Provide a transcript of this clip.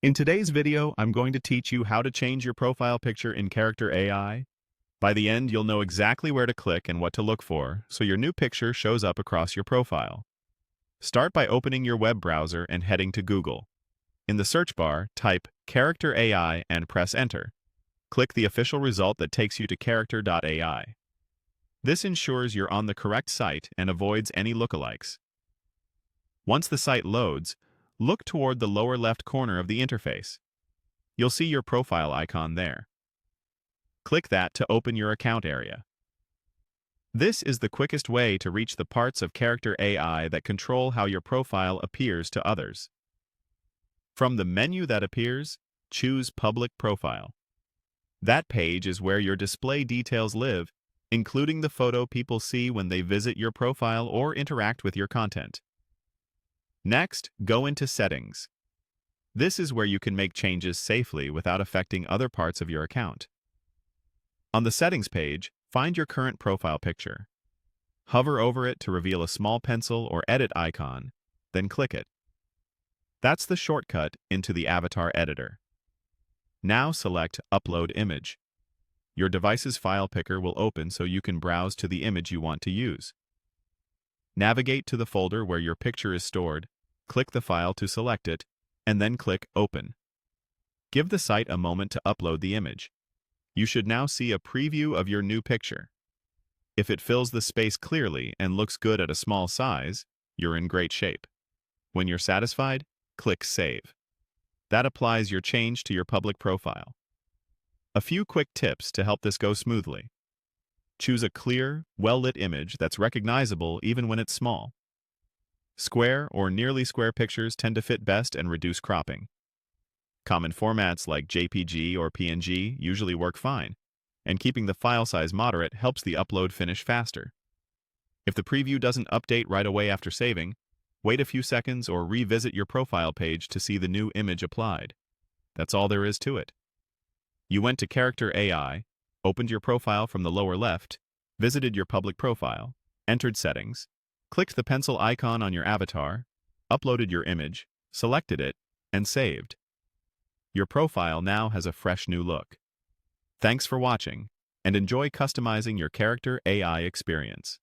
In today's video, I'm going to teach you how to change your profile picture in Character AI. By the end, you'll know exactly where to click and what to look for, so your new picture shows up across your profile. Start by opening your web browser and heading to Google. In the search bar, type Character AI and press Enter. Click the official result that takes you to character.ai. This ensures you're on the correct site and avoids any lookalikes. Once the site loads, look toward the lower left corner of the interface. You'll see your profile icon there. Click that to open your account area. This is the quickest way to reach the parts of Character AI that control how your profile appears to others. From the menu that appears, choose Public Profile. That page is where your display details live, including the photo people see when they visit your profile or interact with your content. Next, go into Settings. This is where you can make changes safely without affecting other parts of your account. On the Settings page, find your current profile picture. Hover over it to reveal a small pencil or edit icon, then click it. That's the shortcut into the avatar editor. Now select Upload Image. Your device's file picker will open so you can browse to the image you want to use. Navigate to the folder where your picture is stored, click the file to select it, and then click Open. Give the site a moment to upload the image. You should now see a preview of your new picture. If it fills the space clearly and looks good at a small size, you're in great shape. When you're satisfied, click Save. That applies your change to your public profile. A few quick tips to help this go smoothly. Choose a clear, well-lit image that's recognizable even when it's small. Square or nearly square pictures tend to fit best and reduce cropping. Common formats like JPG or PNG usually work fine, and keeping the file size moderate helps the upload finish faster. If the preview doesn't update right away after saving, wait a few seconds or revisit your profile page to see the new image applied. That's all there is to it. You went to Character AI, opened your profile from the lower left, visited your public profile, entered settings, clicked the pencil icon on your avatar, uploaded your image, selected it, and saved. Your profile now has a fresh new look. Thanks for watching, and enjoy customizing your Character AI experience.